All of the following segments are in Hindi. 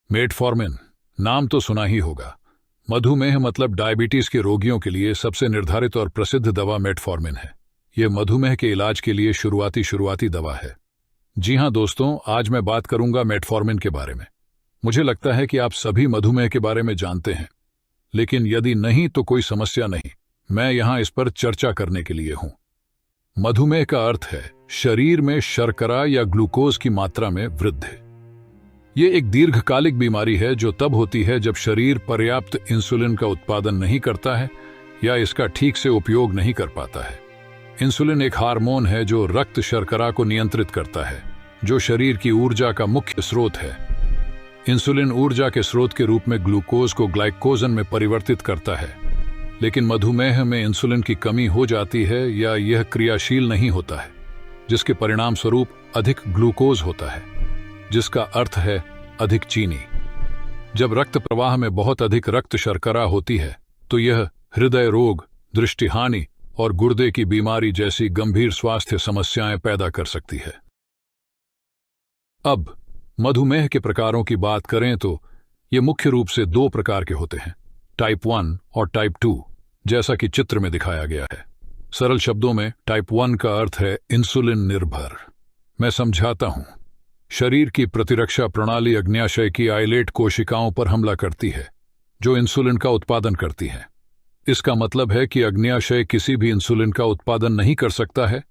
मेटफॉर्मिन नाम तो सुना ही होगा। मधुमेह मतलब डायबिटीज के रोगियों के लिए सबसे निर्धारित और प्रसिद्ध दवा मेटफॉर्मिन है। यह मधुमेह के इलाज के लिए शुरुआती दवा है। जी हां दोस्तों, आज मैं बात करूंगा मेटफॉर्मिन के बारे में। मुझे लगता है कि आप सभी मधुमेह के बारे में जानते हैं, लेकिन यदि नहीं तो कोई समस्या नहीं, मैं यहां इस पर चर्चा करने के लिए हूं। मधुमेह का अर्थ है शरीर में शर्करा या ग्लूकोज की मात्रा में वृद्धि। ये एक दीर्घकालिक बीमारी है जो तब होती है जब शरीर पर्याप्त इंसुलिन का उत्पादन नहीं करता है या इसका ठीक से उपयोग नहीं कर पाता है। इंसुलिन एक हार्मोन है जो रक्त शर्करा को नियंत्रित करता है, जो शरीर की ऊर्जा का मुख्य स्रोत है। इंसुलिन ऊर्जा के स्रोत के रूप में ग्लूकोज को ग्लाइकोजन में परिवर्तित करता है, लेकिन मधुमेह में इंसुलिन की कमी हो जाती है या यह क्रियाशील नहीं होता है, जिसके परिणाम स्वरूप अधिक ग्लूकोज होता है, जिसका अर्थ है अधिक चीनी। जब रक्त प्रवाह में बहुत अधिक रक्त शर्करा होती है तो यह हृदय रोग, दृष्टिहानि और गुर्दे की बीमारी जैसी गंभीर स्वास्थ्य समस्याएं पैदा कर सकती है। अब मधुमेह के प्रकारों की बात करें तो ये मुख्य रूप से दो प्रकार के होते हैं, टाइप 1 और टाइप 2, जैसा कि चित्र में दिखाया गया है। सरल शब्दों में टाइप 1 का अर्थ है इंसुलिन निर्भर। मैं समझाता हूं। शरीर की प्रतिरक्षा प्रणाली अग्न्याशय की आइलेट कोशिकाओं पर हमला करती है, जो इंसुलिन का उत्पादन करती है। इसका मतलब है कि अग्न्याशय किसी भी इंसुलिन का उत्पादन नहीं कर सकता है,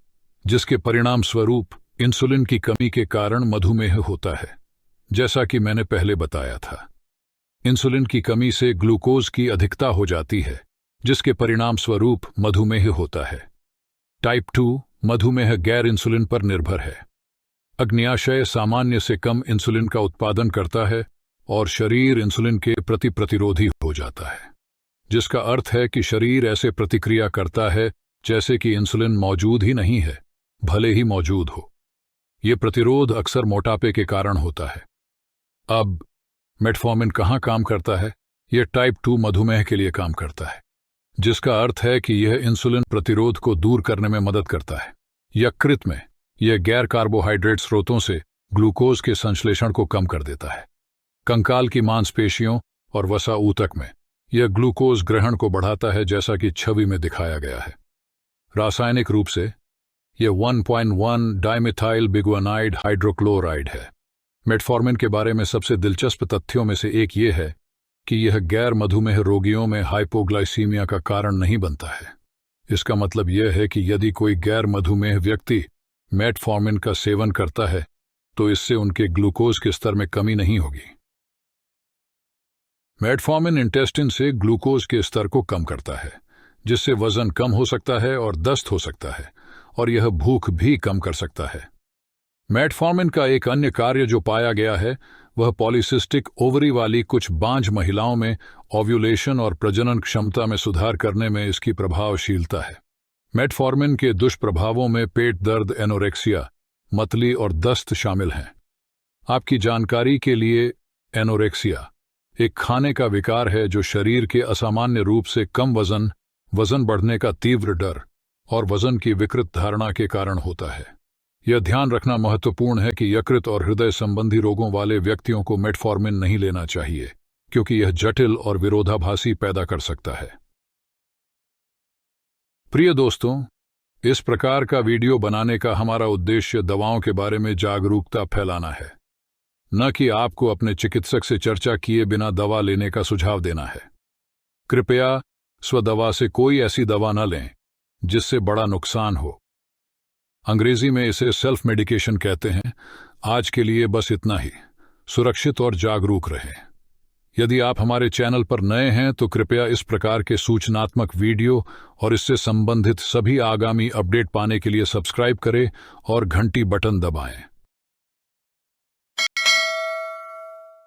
जिसके परिणाम स्वरूप इंसुलिन की कमी के कारण मधुमेह होता है। जैसा कि मैंने पहले बताया था, इंसुलिन की कमी से ग्लूकोज की अधिकता हो जाती है, जिसके परिणाम स्वरूप मधुमेह होता है। टाइप 2 मधुमेह गैर इंसुलिन पर निर्भर है। अग्न्याशय सामान्य से कम इंसुलिन का उत्पादन करता है और शरीर इंसुलिन के प्रति प्रतिरोधी हो जाता है, जिसका अर्थ है कि शरीर ऐसे प्रतिक्रिया करता है जैसे कि इंसुलिन मौजूद ही नहीं है, भले ही मौजूद हो। यह प्रतिरोध अक्सर मोटापे के कारण होता है। अब मेटफॉर्मिन कहाँ काम करता है? यह टाइप 2 मधुमेह के लिए काम करता है, जिसका अर्थ है कि यह इंसुलिन प्रतिरोध को दूर करने में मदद करता है। यकृत में यह गैर कार्बोहाइड्रेट स्रोतों से ग्लूकोज के संश्लेषण को कम कर देता है। कंकाल की मांसपेशियों और वसा ऊतक में यह ग्लूकोज ग्रहण को बढ़ाता है, जैसा कि छवि में दिखाया गया है। रासायनिक रूप से यह 1.1 डाइमिथाइल बिगुआनाइड हाइड्रोक्लोराइड है। मेटफॉर्मिन के बारे में सबसे दिलचस्प तथ्यों में से एक यह है कि यह गैर मधुमेह रोगियों में हाइपोग्लाइसीमिया का कारण नहीं बनता है। इसका मतलब यह है कि यदि कोई गैर मधुमेह व्यक्ति मेटफॉर्मिन का सेवन करता है तो इससे उनके ग्लूकोज के स्तर में कमी नहीं होगी। मेटफॉर्मिन इंटेस्टिन से ग्लूकोज के स्तर को कम करता है, जिससे वजन कम हो सकता है और दस्त हो सकता है, और यह भूख भी कम कर सकता है। मेटफॉर्मिन का एक अन्य कार्य जो पाया गया है वह पॉलीसिस्टिक ओवरी वाली कुछ बांझ महिलाओं में ओव्यूलेशन और प्रजनन क्षमता में सुधार करने में इसकी प्रभावशीलता है। मेटफॉर्मिन के दुष्प्रभावों में पेट दर्द, एनोरेक्सिया, मतली और दस्त शामिल हैं। आपकी जानकारी के लिए, एनोरेक्सिया एक खाने का विकार है जो शरीर के असामान्य रूप से कम वजन बढ़ने का तीव्र डर और वजन की विकृत धारणा के कारण होता है। यह ध्यान रखना महत्वपूर्ण है कि यकृत और हृदय संबंधी रोगों वाले व्यक्तियों को मेटफॉर्मिन नहीं लेना चाहिए, क्योंकि यह जटिल और विरोधाभासी पैदा कर सकता है। प्रिय दोस्तों, इस प्रकार का वीडियो बनाने का हमारा उद्देश्य दवाओं के बारे में जागरूकता फैलाना है, न कि आपको अपने चिकित्सक से चर्चा किए बिना दवा लेने का सुझाव देना है। कृपया स्वदवा से कोई ऐसी दवा न लें जिससे बड़ा नुकसान हो। अंग्रेजी में इसे सेल्फ मेडिकेशन कहते हैं। आज के लिए बस इतना ही। सुरक्षित और जागरूक रहें। यदि आप हमारे चैनल पर नए हैं तो कृपया इस प्रकार के सूचनात्मक वीडियो और इससे संबंधित सभी आगामी अपडेट पाने के लिए सब्सक्राइब करें और घंटी बटन दबाएं।